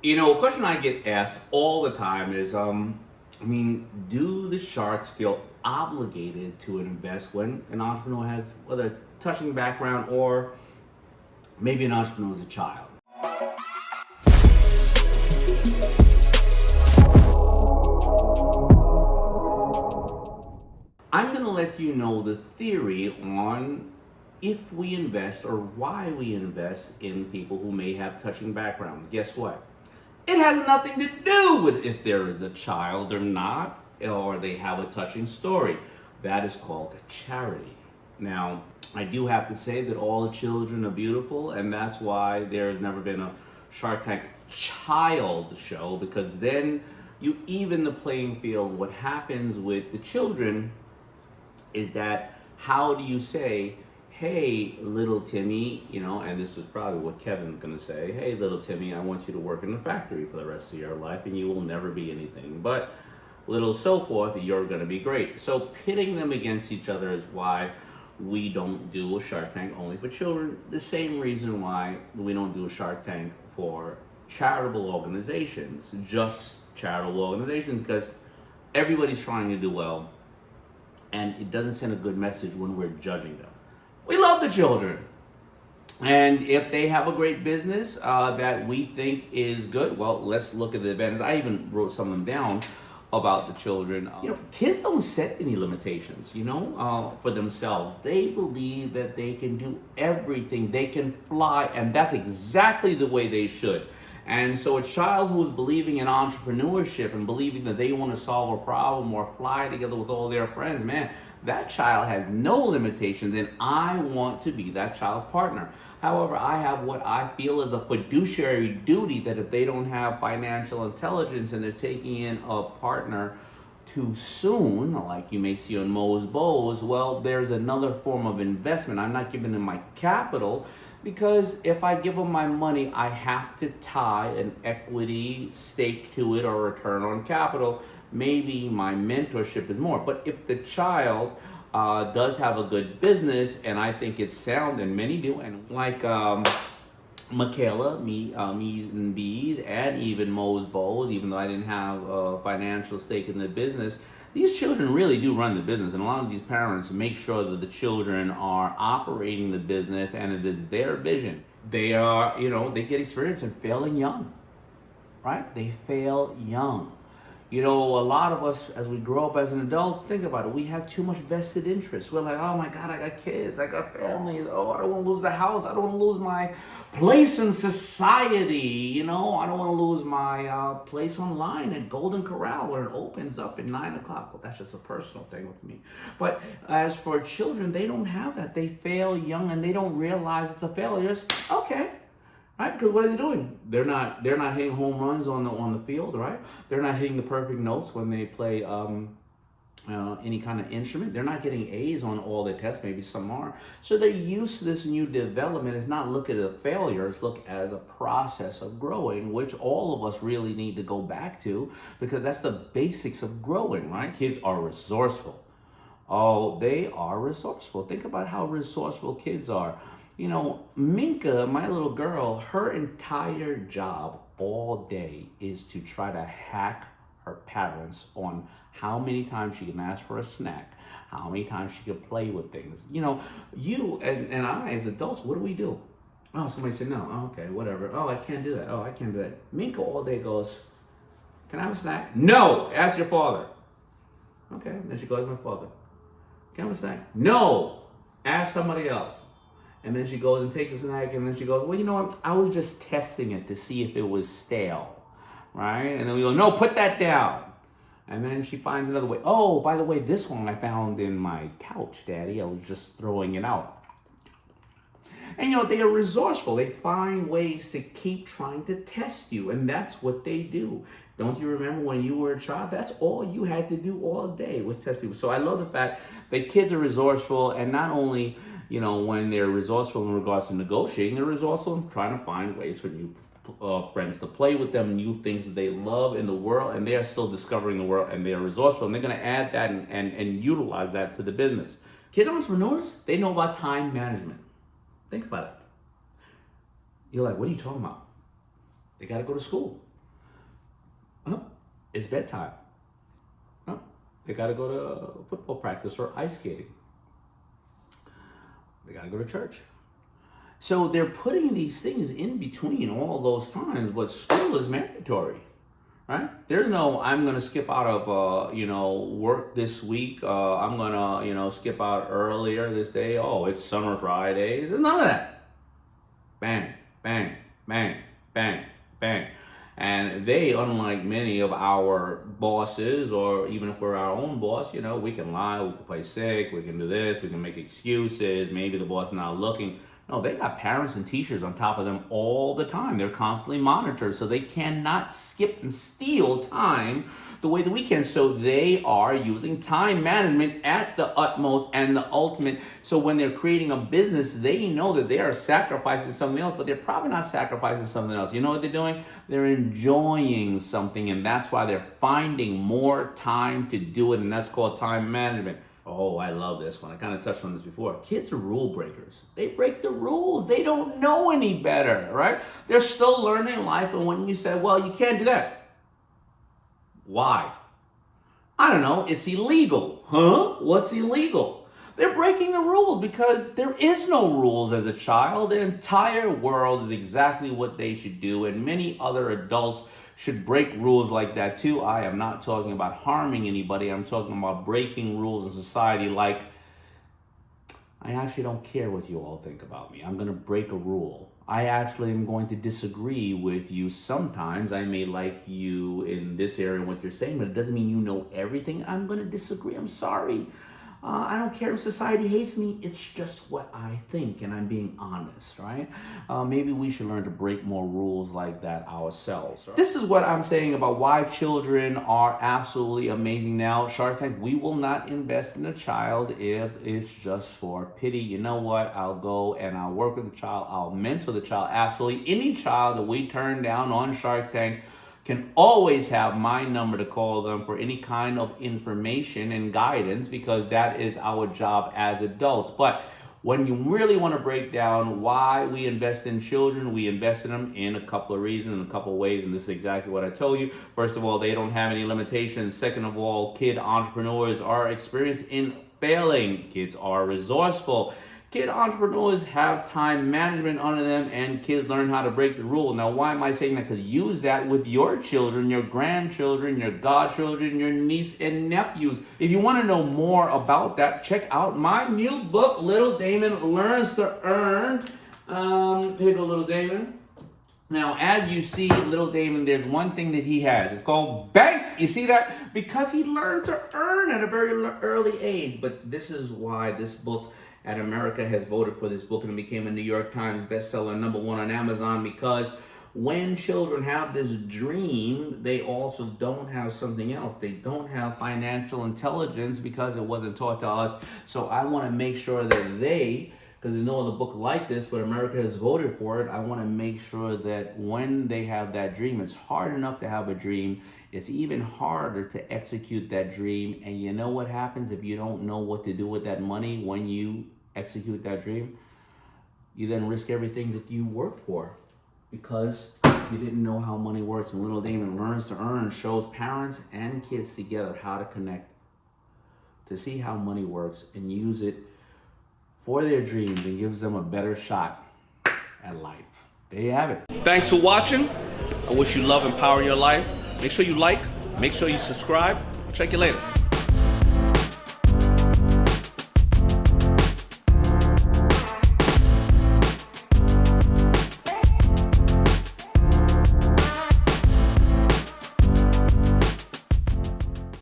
A question I get asked all the time is, do the sharks feel obligated to invest when an entrepreneur has, whether a touching background or maybe an entrepreneur is a child? I'm going to let you know the theory on if we invest or why we invest in people who may have touching backgrounds. Guess what? It has nothing to do with if there is a child or not, or they have a touching story. That is called charity. Now, I do have to say that all the children are beautiful, and that's why there's never been a Shark Tank child show, because then you even the playing field. What happens with the children is that how do you say, hey, little Timmy, and this is probably what Kevin's gonna say, hey, little Timmy, I want you to work in the factory for the rest of your life and you will never be anything. But little so forth, you're gonna be great. So pitting them against each other is why we don't do a Shark Tank only for children. The same reason why we don't do a Shark Tank for charitable organizations, just charitable organizations, because everybody's trying to do well. And it doesn't send a good message when we're judging them. We love the children. And if they have a great business that we think is good, well, let's look at the advantages. I even wrote some of them down about the children. Kids don't set any limitations, for themselves. They believe that they can do everything. They can fly, and that's exactly the way they should. And so a child who's believing in entrepreneurship and believing that they want to solve a problem or fly together with all their friends, man, that child has no limitations, and I want to be that child's partner. However, I have what I feel is a fiduciary duty that if they don't have financial intelligence and they're taking in a partner too soon, like you may see on Mo's Bows, well, there's another form of investment. I'm not giving them my capital, because if I give them my money, I have to tie an equity stake to it or return on capital. Maybe my mentorship is more. But if the child does have a good business, and I think it's sound, and many do, and like Michaela, Me's and B's, and even Mo's Bows, even though I didn't have a financial stake in the business, these children really do run the business, and a lot of these parents make sure that the children are operating the business and it is their vision. They are, they get experience in failing young, right? They fail young. A lot of us, as we grow up as an adult, think about it, we have too much vested interest. We're like, oh my God, I got kids, I got family. Oh, I don't want to lose the house. I don't want to lose my place in society. I don't want to lose my place online at Golden Corral when it opens up at 9 o'clock. Well, that's just a personal thing with me. But as for children, they don't have that. They fail young and they don't realize it's a failure. It's okay. Right? Because what are they doing? They're not hitting home runs on the field, right? They're not hitting the perfect notes when they play any kind of instrument. They're not getting A's on all their tests. Maybe some are. So they're used to this new development. It's not look at a failure. It's look as a process of growing, which all of us really need to go back to, because that's the basics of growing, right? Kids are resourceful. Oh, they are resourceful. Think about how resourceful kids are. Minka, my little girl, her entire job all day is to try to hack her parents on how many times she can ask for a snack, how many times she can play with things. You and I as adults, what do we do? Oh, somebody said no. Oh, okay, whatever. Oh, I can't do that. Oh, I can't do that. Minka all day goes, can I have a snack? No, ask your father. Okay, then she goes, my father. Can I have a snack? No, ask somebody else. And then she goes and takes a snack, and then she goes, well, you know what? I was just testing it to see if it was stale, right? And then we go, no, put that down. And then she finds another way. Oh, by the way, this one I found in my couch, Daddy. I was just throwing it out. And they are resourceful. They find ways to keep trying to test you, and that's what they do. Don't you remember when you were a child? That's all you had to do all day was test people. So I love the fact that kids are resourceful, and not only when they're resourceful in regards to negotiating, they're resourceful in trying to find ways for new friends to play with them, new things that they love in the world, and they are still discovering the world, and they are resourceful, and they're going to add that and utilize that to the business. Kid entrepreneurs, they know about time management. Think about it. You're like, what are you talking about? They got to go to school. It's bedtime. Well, they got to go to football practice or ice skating. They got to go to church. So they're putting these things in between all those times, but school is mandatory, right? There's no, I'm going to skip out of, work this week. I'm going to, skip out earlier this day. Oh, it's summer Fridays. There's none of that. Bang, bang, bang, bang, bang. And they, unlike many of our bosses, or even if we're our own boss, we can lie, we can play sick, we can do this, we can make excuses. Maybe the boss is not looking. No, they got parents and teachers on top of them all the time. They're constantly monitored, so they cannot skip and steal time the way that we can. So they are using time management at the utmost and the ultimate. So when they're creating a business, they know that they are sacrificing something else, but they're probably not sacrificing something else. You know what they're doing? They're enjoying something, and that's why they're finding more time to do it, and that's called time management. Oh, I love this one. I kind of touched on this before. Kids are rule breakers. They break the rules. They don't know any better, right? They're still learning life, and when you say, well, you can't do that. Why? I don't know. It's illegal. Huh? What's illegal? They're breaking the rules because there is no rules as a child. The entire world is exactly what they should do, and many other adults should break rules like that too. I am not talking about harming anybody. I'm talking about breaking rules in society. Like, I actually don't care what you all think about me. I'm going to break a rule. I actually am going to disagree with you sometimes. I may like you in this area and what you're saying, but it doesn't mean you know everything. I'm going to disagree. I'm sorry. I don't care if society hates me. It's just what I think, and I'm being honest, right? Maybe we should learn to break more rules like that ourselves. Right? This is what I'm saying about why children are absolutely amazing now. Shark Tank, we will not invest in a child if it's just for pity. You know what? I'll go and I'll work with the child. I'll mentor the child. Absolutely. Any child that we turn down on Shark Tank can always have my number to call them for any kind of information and guidance, because that is our job as adults. But when you really want to break down why we invest in children, we invest in them in a couple of reasons, in a couple of ways, and this is exactly what I told you. First of all, they don't have any limitations. Second of all, kid entrepreneurs are experienced in failing. Kids are resourceful. Kid entrepreneurs have time management under them, and kids learn how to break the rule. Now, why am I saying that? Because use that with your children, your grandchildren, your godchildren, your niece and nephews. If you want to know more about that, check out my new book, Little Damon Learns to Earn. Here go Little Damon. Now, as you see, Little Damon, there's one thing that he has. It's called bank. You see that? Because he learned to earn at a very early age. But this is why this book at America has voted for this book, and it became a New York Times bestseller, #1 on Amazon, because when children have this dream, they also don't have something else. They don't have financial intelligence because it wasn't taught to us. So I want to make sure that they, because there's no other book like this, but America has voted for it, I want to make sure that when they have that dream, it's hard enough to have a dream. It's even harder to execute that dream. And you know what happens if you don't know what to do with that money when you execute that dream? You then risk everything that you work for because you didn't know how money works. And Little Damon Learns to Earn shows parents and kids together how to connect, to see how money works and use it for their dreams, and gives them a better shot at life. There you have it. Thanks for watching. I wish you love and power your life. Make sure you like, make sure you subscribe. Check you later.